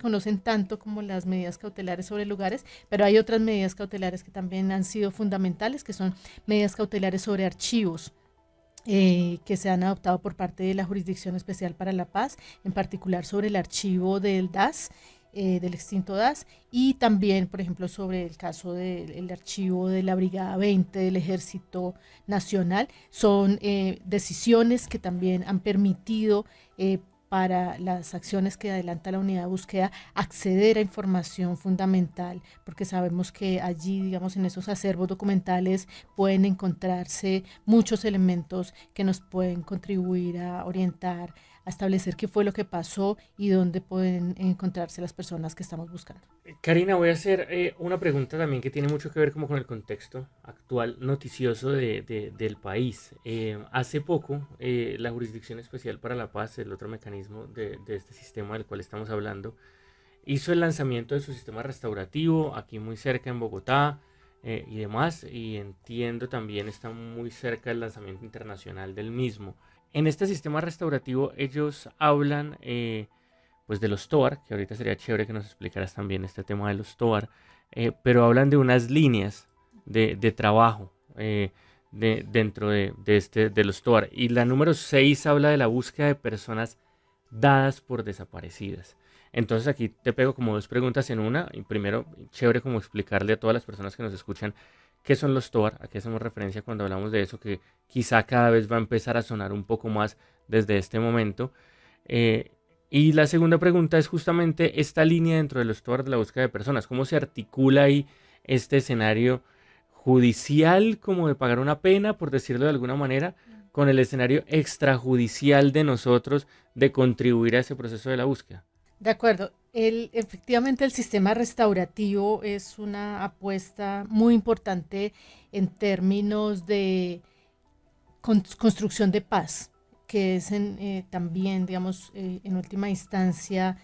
[SPEAKER 4] conocen tanto como las medidas cautelares sobre lugares, pero hay otras medidas cautelares que también han sido fundamentales, que son medidas cautelares sobre archivos, que se han adoptado por parte de la Jurisdicción Especial para la Paz, en particular sobre el archivo del DAS, del extinto DAS, y también, por ejemplo, sobre el caso del archivo de la Brigada 20 del Ejército Nacional. Son decisiones que también han permitido para las acciones que adelanta la unidad de búsqueda, acceder a información fundamental, porque sabemos que allí, digamos, en esos acervos documentales pueden encontrarse muchos elementos que nos pueden contribuir a orientar, a establecer qué fue lo que pasó y dónde pueden encontrarse las personas que estamos buscando.
[SPEAKER 3] Karina, voy a hacer una pregunta también que tiene mucho que ver como con el contexto actual noticioso del país. Hace poco, la Jurisdicción Especial para la Paz, el otro mecanismo de este sistema del cual estamos hablando, hizo el lanzamiento de su sistema restaurativo aquí muy cerca en Bogotá y demás, y entiendo también está muy cerca del lanzamiento internacional del mismo. En este sistema restaurativo ellos hablan pues de los TOAR, que ahorita sería chévere que nos explicaras también este tema de los TOAR, pero hablan de unas líneas de trabajo dentro de los TOAR. Y la número 6 habla de la búsqueda de personas dadas por desaparecidas. Entonces aquí te pego como dos preguntas en una. Y primero, chévere como explicarle a todas las personas que nos escuchan qué son los TOAR, a qué hacemos referencia cuando hablamos de eso, que quizá cada vez va a empezar a sonar un poco más desde este momento. Y la segunda pregunta es justamente esta línea dentro de los TOAR de la búsqueda de personas. ¿Cómo se articula ahí este escenario judicial, como de pagar una pena, por decirlo de alguna manera, con el escenario extrajudicial de nosotros de contribuir a ese proceso de la búsqueda?
[SPEAKER 4] De acuerdo. Efectivamente, el sistema restaurativo es una apuesta muy importante en términos de construcción de paz, que es también, digamos, en última instancia,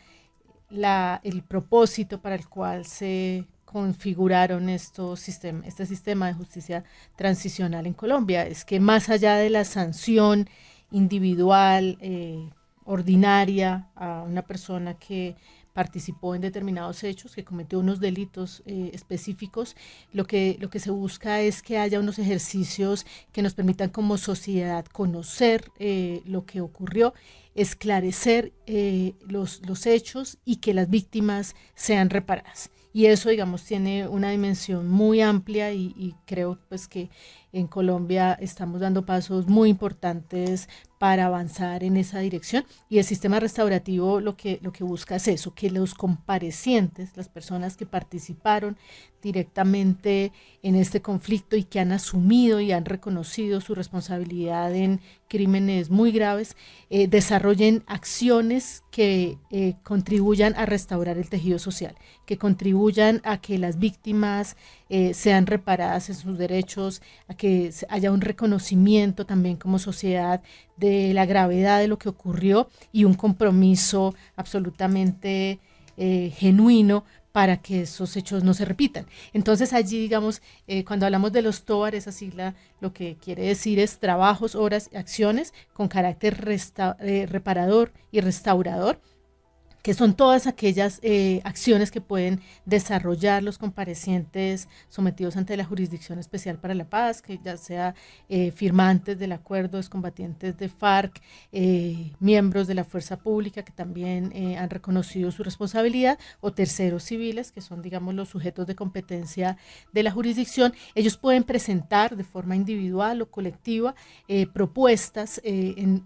[SPEAKER 4] el propósito para el cual se configuraron este sistema de justicia transicional en Colombia. Es que más allá de la sanción individual, ordinaria, a una persona que participó en determinados hechos, que cometió unos delitos específicos, lo que se busca es que haya unos ejercicios que nos permitan como sociedad conocer lo que ocurrió, esclarecer los hechos y que las víctimas sean reparadas. Y eso, digamos, tiene una dimensión muy amplia y creo pues que en Colombia estamos dando pasos muy importantes para avanzar en esa dirección, y el sistema restaurativo lo que busca es eso, que los comparecientes, las personas que participaron directamente en este conflicto y que han asumido y han reconocido su responsabilidad en crímenes muy graves, desarrollen acciones que contribuyan a restaurar el tejido social, que contribuyan a que las víctimas sean reparadas en sus derechos, a que haya un reconocimiento también como sociedad de la gravedad de lo que ocurrió y un compromiso absolutamente genuino para que esos hechos no se repitan. Entonces allí, digamos, cuando hablamos de los TOAR, esa sigla lo que quiere decir es trabajos, obras, acciones con carácter reparador y restaurador, que son todas aquellas acciones que pueden desarrollar los comparecientes sometidos ante la Jurisdicción Especial para la Paz, que ya sea firmantes del acuerdo, excombatientes de FARC, miembros de la fuerza pública que también han reconocido su responsabilidad, o terceros civiles, que son, digamos, los sujetos de competencia de la jurisdicción. Ellos pueden presentar de forma individual o colectiva propuestas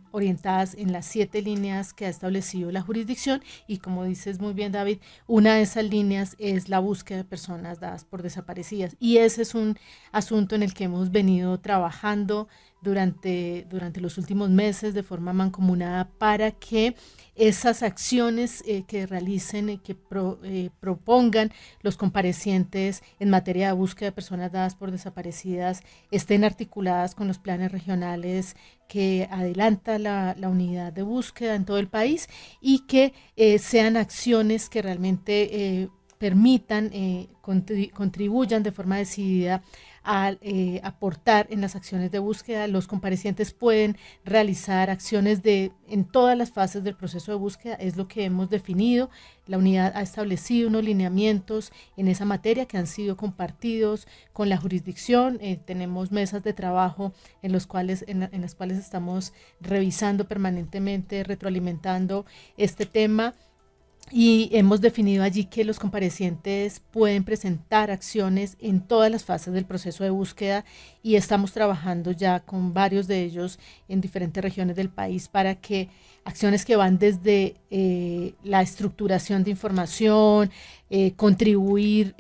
[SPEAKER 4] orientadas en las 7 líneas que ha establecido la jurisdicción. Y como dices muy bien, David, una de esas líneas es la búsqueda de personas dadas por desaparecidas. Y ese es un asunto en el que hemos venido trabajando durante los últimos meses de forma mancomunada para que esas acciones que realicen y que propongan los comparecientes en materia de búsqueda de personas dadas por desaparecidas estén articuladas con los planes regionales que adelanta la unidad de búsqueda en todo el país, y que sean acciones que realmente permitan, contribuyan de forma decidida a aportar en las acciones de búsqueda. Los comparecientes pueden realizar acciones en todas las fases del proceso de búsqueda, es lo que hemos definido. La unidad ha establecido unos lineamientos en esa materia que han sido compartidos con la jurisdicción. Tenemos mesas de trabajo en las cuales estamos revisando permanentemente, retroalimentando este tema. y hemos definido allí que los comparecientes pueden presentar acciones en todas las fases del proceso de búsqueda y estamos trabajando ya con varios de ellos en diferentes regiones del país para que acciones que van desde la estructuración de información, contribuir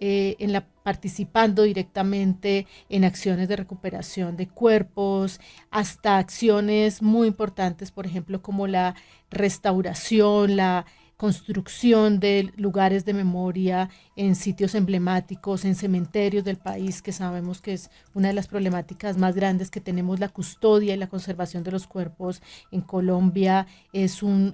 [SPEAKER 4] participando directamente en acciones de recuperación de cuerpos, hasta acciones muy importantes, por ejemplo, como la restauración, la construcción de lugares de memoria en sitios emblemáticos, en cementerios del país, que sabemos que es una de las problemáticas más grandes que tenemos. La custodia y la conservación de los cuerpos en Colombia es un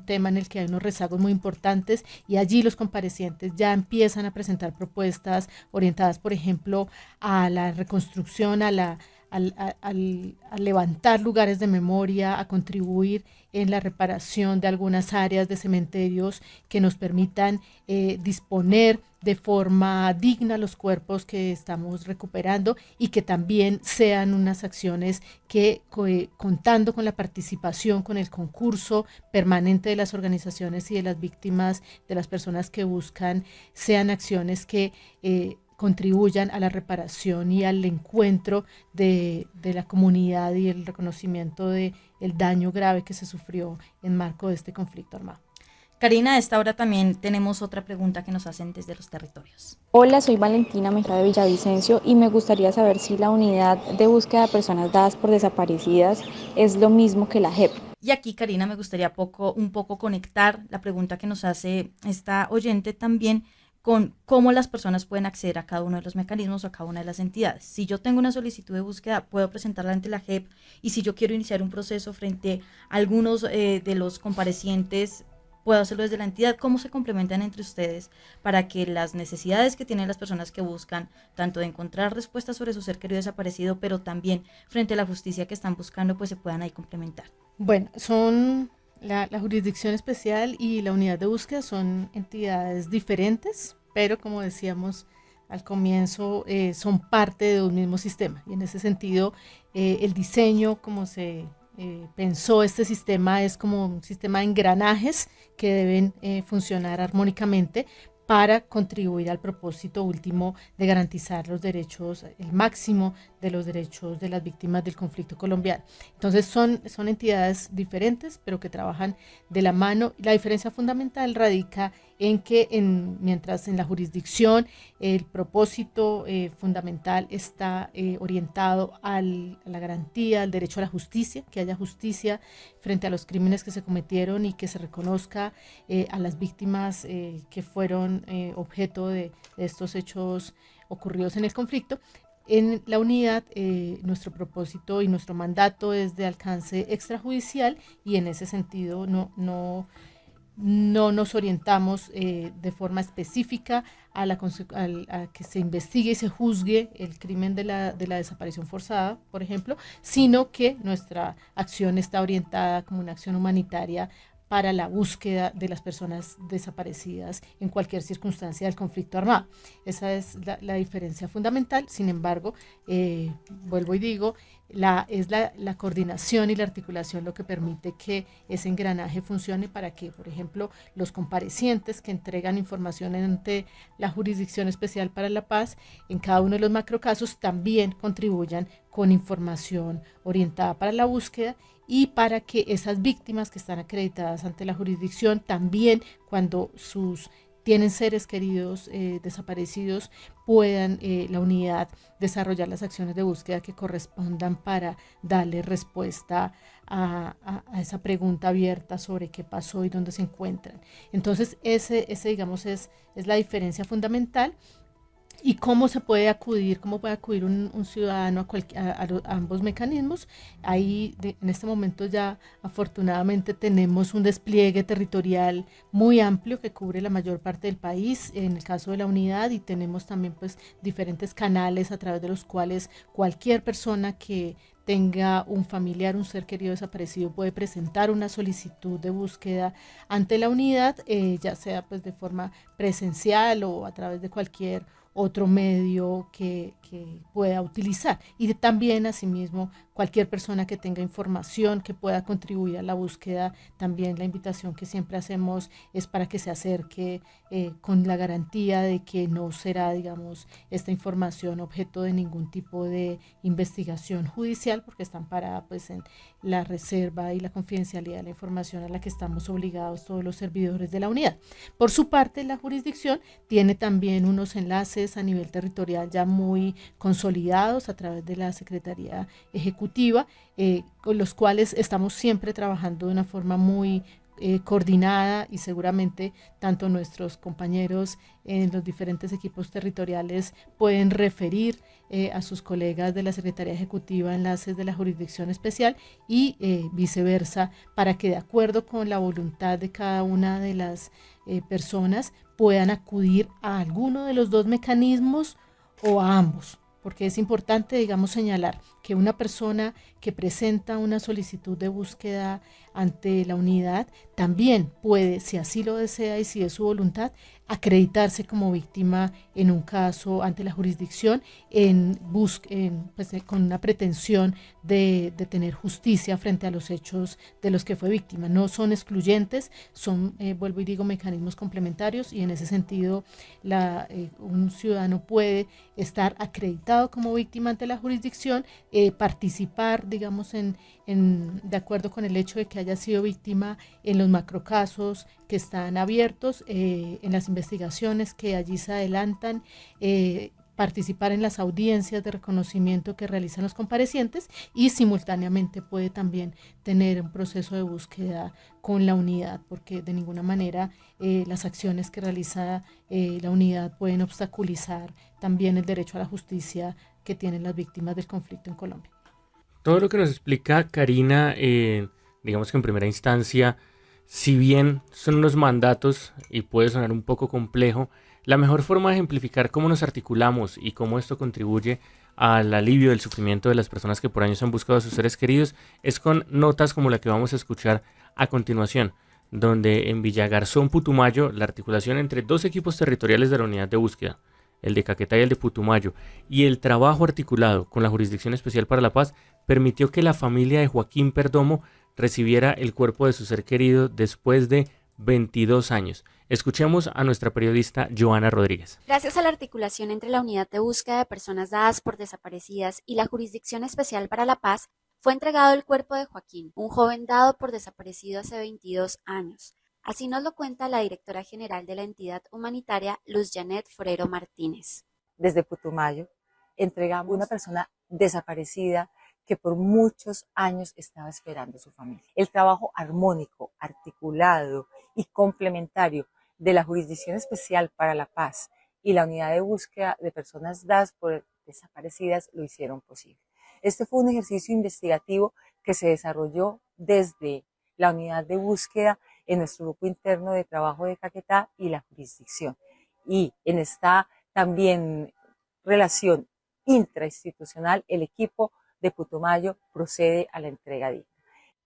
[SPEAKER 4] tema en el que hay unos rezagos muy importantes, y allí los comparecientes ya empiezan a presentar propuestas orientadas, por ejemplo, a la reconstrucción, a levantar lugares de memoria, a contribuir en la reparación de algunas áreas de cementerios que nos permitan disponer de forma digna los cuerpos que estamos recuperando, y que también sean unas acciones que, contando con la participación, con el concurso permanente de las organizaciones y de las víctimas, de las personas que buscan, sean acciones que contribuyan a la reparación y al encuentro de la comunidad y el reconocimiento del daño grave que se sufrió en marco de este conflicto armado.
[SPEAKER 2] Karina, a esta hora también tenemos otra pregunta que nos hacen desde los territorios.
[SPEAKER 7] Hola, soy Valentina Mejía de Villavicencio y me gustaría saber si la unidad de búsqueda de personas dadas por desaparecidas es lo mismo que la JEP.
[SPEAKER 2] Y aquí, Karina, me gustaría un poco conectar la pregunta que nos hace esta oyente también con cómo las personas pueden acceder a cada uno de los mecanismos o a cada una de las entidades. Si yo tengo una solicitud de búsqueda, puedo presentarla ante la JEP, y si yo quiero iniciar un proceso frente a algunos de los comparecientes, puedo hacerlo desde la entidad. ¿Cómo se complementan entre ustedes para que las necesidades que tienen las personas que buscan, tanto de encontrar respuestas sobre su ser querido desaparecido, pero también frente a la justicia que están buscando, pues se puedan ahí complementar?
[SPEAKER 4] Bueno, son la jurisdicción especial y la unidad de búsqueda son entidades diferentes, pero como decíamos al comienzo, son parte de un mismo sistema, y en ese sentido el diseño, como se pensó este sistema, es como un sistema de engranajes que deben funcionar armónicamente para contribuir al propósito último de garantizar los derechos, el máximo de los derechos de las víctimas del conflicto colombiano. Entonces son entidades diferentes, pero que trabajan de la mano. La diferencia fundamental radica en que mientras en la jurisdicción el propósito fundamental está orientado a la garantía, al derecho a la justicia, que haya justicia frente a los crímenes que se cometieron y que se reconozca a las víctimas que fueron objeto de estos hechos ocurridos en el conflicto. En la unidad, nuestro propósito y nuestro mandato es de alcance extrajudicial, y en ese sentido no nos orientamos de forma específica a que se investigue y se juzgue el crimen de la desaparición forzada, por ejemplo, sino que nuestra acción está orientada como una acción humanitaria para la búsqueda de las personas desaparecidas en cualquier circunstancia del conflicto armado. Esa es la diferencia fundamental. Sin embargo, vuelvo y digo, es la coordinación y la articulación lo que permite que ese engranaje funcione para que, por ejemplo, los comparecientes que entregan información ante la Jurisdicción Especial para la Paz, en cada uno de los macrocasos, también contribuyan con información orientada para la búsqueda, y para que esas víctimas que están acreditadas ante la jurisdicción también, cuando tienen seres queridos desaparecidos, puedan la unidad desarrollar las acciones de búsqueda que correspondan para darle respuesta a esa pregunta abierta sobre qué pasó y dónde se encuentran. Entonces, ese digamos, es la diferencia fundamental. ¿Y cómo puede acudir un ciudadano a ambos mecanismos? Ahí en este momento ya afortunadamente tenemos un despliegue territorial muy amplio que cubre la mayor parte del país en el caso de la unidad, y tenemos también pues diferentes canales a través de los cuales cualquier persona que tenga un familiar, un ser querido desaparecido, puede presentar una solicitud de búsqueda ante la unidad, ya sea pues de forma presencial o a través de cualquier otro medio que pueda utilizar. Y también, asimismo, cualquier persona que tenga información que pueda contribuir a la búsqueda, también la invitación que siempre hacemos es para que se acerque con la garantía de que no será, digamos, esta información objeto de ningún tipo de investigación judicial, porque está amparada pues en la reserva y la confidencialidad de la información a la que estamos obligados todos los servidores de la unidad. Por su parte, la jurisdicción tiene también unos enlaces a nivel territorial ya muy consolidados a través de la Secretaría Ejecutiva, con los cuales estamos siempre trabajando de una forma muy coordinada, y seguramente tanto nuestros compañeros en los diferentes equipos territoriales pueden referir a sus colegas de la Secretaría Ejecutiva enlaces de la Jurisdicción Especial y viceversa, para que de acuerdo con la voluntad de cada una de las personas puedan acudir a alguno de los dos mecanismos o a ambos, porque es importante, digamos, señalar que una persona que presenta una solicitud de búsqueda ante la unidad también puede, si así lo desea y si es su voluntad, acreditarse como víctima en un caso ante la jurisdicción con una pretensión de tener justicia frente a los hechos de los que fue víctima. No son excluyentes, son, vuelvo y digo, mecanismos complementarios, y en ese sentido un ciudadano puede estar acreditado como víctima ante la jurisdicción, participar, digamos, de acuerdo con el hecho de que haya sido víctima en los macrocasos que están abiertos, en las investigaciones que allí se adelantan, participar en las audiencias de reconocimiento que realizan los comparecientes, y simultáneamente puede también tener un proceso de búsqueda con la unidad, porque de ninguna manera las acciones que realiza la unidad pueden obstaculizar también el derecho a la justicia que tienen las víctimas del conflicto en Colombia.
[SPEAKER 3] Todo lo que nos explica Karina, digamos que en primera instancia, si bien son unos mandatos y puede sonar un poco complejo, la mejor forma de ejemplificar cómo nos articulamos y cómo esto contribuye al alivio del sufrimiento de las personas que por años han buscado a sus seres queridos es con notas como la que vamos a escuchar a continuación, donde en Villagarzón, Putumayo, la articulación entre dos equipos territoriales de la unidad de búsqueda, el de Caquetá y el de Putumayo, y el trabajo articulado con la Jurisdicción Especial para la Paz, permitió que la familia de Joaquín Perdomo recibiera el cuerpo de su ser querido después de 22 años. Escuchemos a nuestra periodista Joana Rodríguez.
[SPEAKER 8] Gracias a la articulación entre la Unidad de Búsqueda de Personas Dadas por Desaparecidas y la Jurisdicción Especial para la Paz, fue entregado el cuerpo de Joaquín, un joven dado por desaparecido hace 22 años. Así nos lo cuenta la directora general de la entidad humanitaria, Luz Janet Forero Martínez.
[SPEAKER 9] Desde Putumayo entregamos una persona desaparecida que por muchos años estaba esperando a su familia. El trabajo armónico, articulado y complementario de la Jurisdicción Especial para la Paz y la Unidad de Búsqueda de Personas Dadas por Desaparecidas lo hicieron posible. Este fue un ejercicio investigativo que se desarrolló desde la Unidad de Búsqueda en nuestro grupo interno de trabajo de Caquetá y la jurisdicción. Y en esta también relación intrainstitucional, el equipo de Putumayo procede a la entrega digna.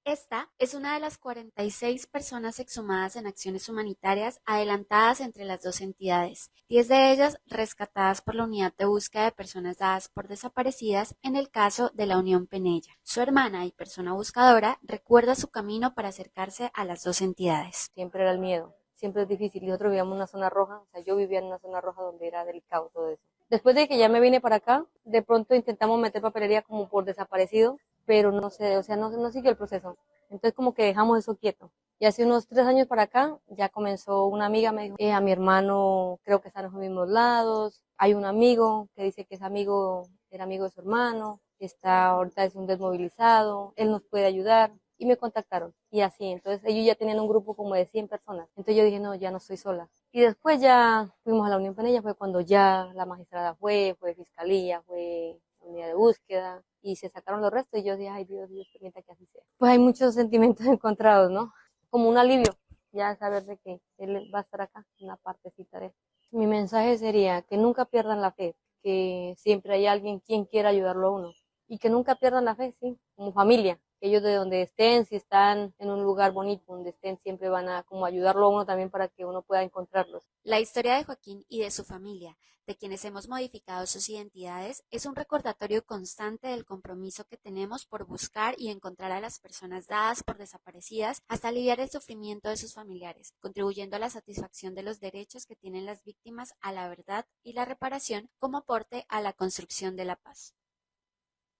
[SPEAKER 8] Esta es una de las 46 personas exhumadas en acciones humanitarias adelantadas entre las dos entidades, 10 de ellas rescatadas por la Unidad de Búsqueda de Personas Dadas por Desaparecidas en el caso de la Unión Penella. Su hermana y persona buscadora recuerda su camino para acercarse a las dos entidades.
[SPEAKER 10] Siempre era el miedo, siempre es difícil. Nosotros vivíamos en una zona roja, o sea, yo vivía en una zona roja donde era delicado todo eso. Después de que ya me vine para acá, de pronto intentamos meter papelería como por desaparecido, pero no sé, o sea, no siguió el proceso. Entonces como que dejamos eso quieto. Y hace unos 3 años para acá, ya comenzó una amiga, me dijo, a mi hermano creo que están en los mismos lados. Hay un amigo que dice que es amigo, era amigo de su hermano, ahorita es un desmovilizado, él nos puede ayudar. Y me contactaron, y así, entonces ellos ya tenían un grupo como de 100 personas. Entonces yo dije, no, ya no estoy sola. Y después ya fuimos a la Unión Penella, fue cuando ya la magistrada fue Fiscalía, fue Unidad de Búsqueda, y se sacaron los restos, y yo dije, ay Dios permita que así sea. Pues hay muchos sentimientos encontrados, ¿no? Como un alivio, ya saber de que él va a estar acá, una partecita de él. Mi mensaje sería que nunca pierdan la fe, que siempre hay alguien quien quiera ayudarlo a uno, y que nunca pierdan la fe, sí, como familia, ellos de donde estén, si están en un lugar bonito, donde estén, siempre van a como ayudarlo a uno también para que uno pueda encontrarlos.
[SPEAKER 8] La historia de Joaquín y de su familia, de quienes hemos modificado sus identidades, es un recordatorio constante del compromiso que tenemos por buscar y encontrar a las personas dadas por desaparecidas hasta aliviar el sufrimiento de sus familiares, contribuyendo a la satisfacción de los derechos que tienen las víctimas a la verdad y la reparación como aporte a la construcción de la paz.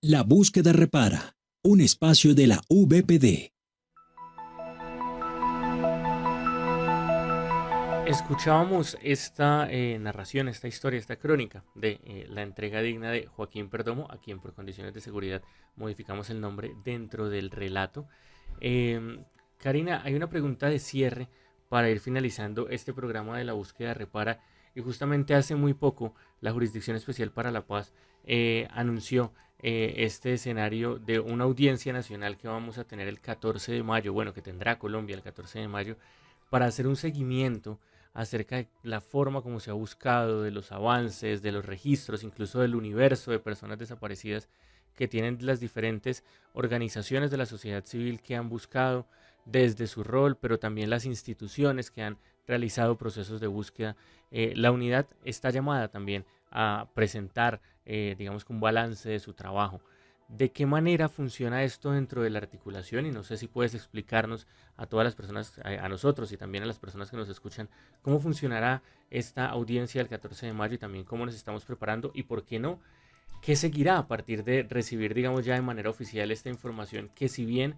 [SPEAKER 1] La búsqueda repara, un espacio de la UBPD.
[SPEAKER 3] Escuchábamos esta narración, esta historia, esta crónica de la entrega digna de Joaquín Perdomo, a quien por condiciones de seguridad modificamos el nombre dentro del relato. Karina, hay una pregunta de cierre para ir finalizando este programa de la búsqueda repara, y justamente hace muy poco la Jurisdicción Especial para la Paz anunció este escenario de una audiencia nacional que vamos a tener el 14 de mayo, bueno, que tendrá Colombia el 14 de mayo, para hacer un seguimiento acerca de la forma como se ha buscado, de los avances, de los registros, incluso del universo de personas desaparecidas que tienen las diferentes organizaciones de la sociedad civil que han buscado desde su rol, pero también las instituciones que han realizado procesos de búsqueda. La unidad está llamada también a presentar, digamos, un balance de su trabajo. ¿De qué manera funciona esto dentro de la articulación? Y no sé si puedes explicarnos a todas las personas, a nosotros y también a las personas que nos escuchan, cómo funcionará esta audiencia del 14 de mayo y también cómo nos estamos preparando y por qué no, qué seguirá a partir de recibir, digamos, ya de manera oficial esta información, que si bien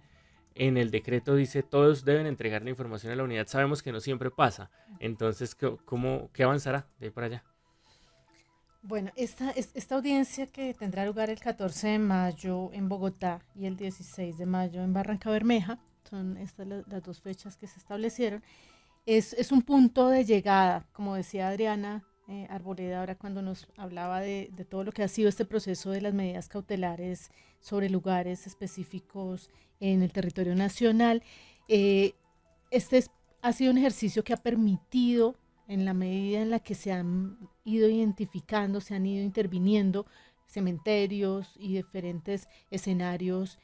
[SPEAKER 3] en el decreto dice todos deben entregar la información a la unidad, sabemos que no siempre pasa. Entonces, ¿qué avanzará de ahí para allá?
[SPEAKER 4] Bueno, esta audiencia que tendrá lugar el 14 de mayo en Bogotá y el 16 de mayo en Barranca Bermeja, son estas las dos fechas que se establecieron, es un punto de llegada, como decía Adriana Arboleda ahora cuando nos hablaba de todo lo que ha sido este proceso de las medidas cautelares sobre lugares específicos en el territorio nacional. Ha sido un ejercicio que ha permitido, en la medida en la que se han ido identificando, se han ido interviniendo cementerios y diferentes escenarios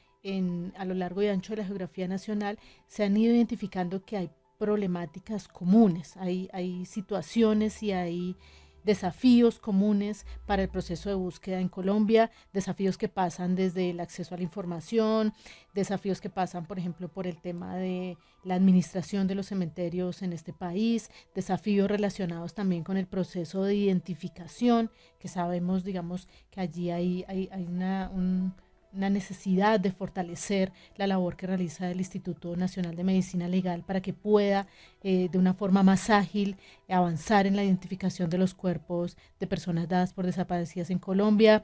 [SPEAKER 4] a lo largo y ancho de la geografía nacional, se han ido identificando que hay problemáticas comunes, hay situaciones y hay desafíos comunes para el proceso de búsqueda en Colombia, desafíos que pasan desde el acceso a la información, desafíos que pasan, por ejemplo, por el tema de la administración de los cementerios en este país, desafíos relacionados también con el proceso de identificación, que sabemos, digamos, que allí hay una necesidad de fortalecer la labor que realiza el Instituto Nacional de Medicina Legal para que pueda de una forma más ágil avanzar en la identificación de los cuerpos de personas dadas por desaparecidas en Colombia.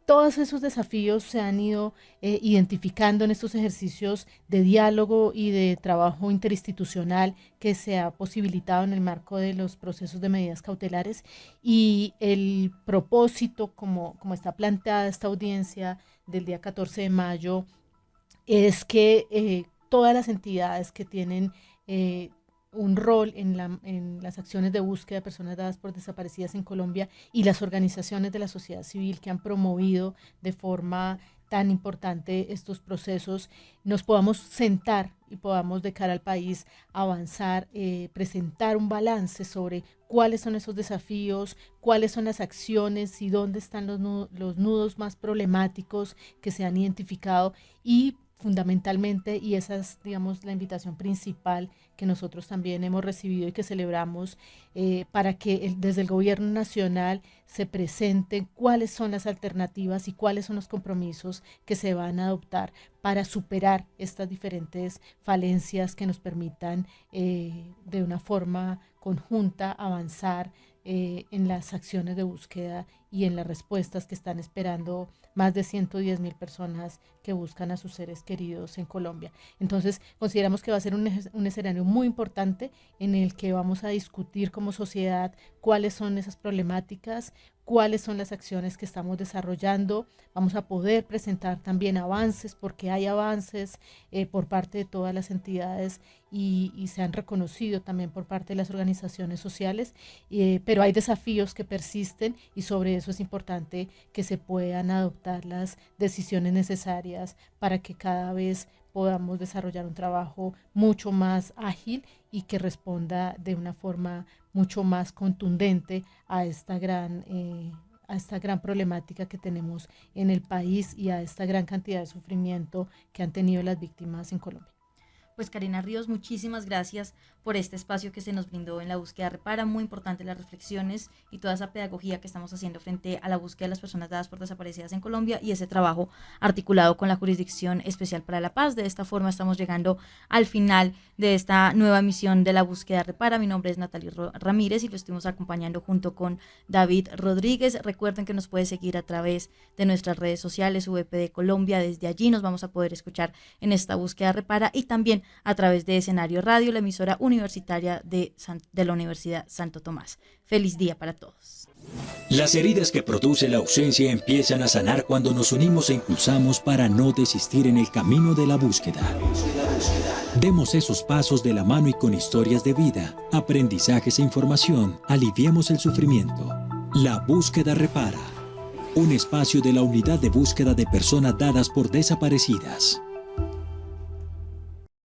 [SPEAKER 4] Todos esos desafíos se han ido identificando en estos ejercicios de diálogo y de trabajo interinstitucional que se ha posibilitado en el marco de los procesos de medidas cautelares, y el propósito, como está planteada esta audiencia del día 14 de mayo, es que todas las entidades que tienen un rol en las acciones de búsqueda de personas dadas por desaparecidas en Colombia y las organizaciones de la sociedad civil que han promovido de forma tan importante estos procesos, nos podamos sentar y podamos de cara al país avanzar, presentar un balance sobre cuáles son esos desafíos, cuáles son las acciones y dónde están los nudos más problemáticos que se han identificado, y fundamentalmente, y esa es, digamos, la invitación principal que nosotros también hemos recibido y que celebramos, para que desde el gobierno nacional se presenten cuáles son las alternativas y cuáles son los compromisos que se van a adoptar para superar estas diferentes falencias que nos permitan de una forma conjunta avanzar en las acciones de búsqueda y en las respuestas que están esperando más de 110.000 personas que buscan a sus seres queridos en Colombia. Entonces, consideramos que va a ser un escenario muy importante en el que vamos a discutir como sociedad cuáles son esas problemáticas, cuáles son las acciones que estamos desarrollando. Vamos a poder presentar también avances, porque hay avances por parte de todas las entidades y se han reconocido también por parte de las organizaciones sociales, pero hay desafíos que persisten y sobre eso es importante que se puedan adoptar las decisiones necesarias tareas para que cada vez podamos desarrollar un trabajo mucho más ágil y que responda de una forma mucho más contundente a esta gran problemática que tenemos en el país y a esta gran cantidad de sufrimiento que han tenido las víctimas en Colombia.
[SPEAKER 2] Pues Karina Ríos, muchísimas gracias por este espacio que se nos brindó en La Búsqueda Repara. Muy importante las reflexiones y toda esa pedagogía que estamos haciendo frente a la búsqueda de las personas dadas por desaparecidas en Colombia y ese trabajo articulado con la Jurisdicción Especial para la Paz. De esta forma estamos llegando al final de esta nueva emisión de La Búsqueda Repara. Mi nombre es Natalie Ramírez y lo estuvimos acompañando junto con David Rodríguez. Recuerden que nos puede seguir a través de nuestras redes sociales, VPD Colombia. Desde allí nos vamos a poder escuchar en esta Búsqueda Repara y también a través de Escenario Radio, la emisora universitaria de la Universidad Santo Tomás. Feliz día para todos.
[SPEAKER 1] Las heridas que produce la ausencia empiezan a sanar cuando nos unimos e impulsamos para no desistir en el camino de la búsqueda. Demos esos pasos de la mano y con historias de vida, aprendizajes e información, aliviemos el sufrimiento. La Búsqueda Repara. Un espacio de la Unidad de Búsqueda de Personas Dadas por Desaparecidas.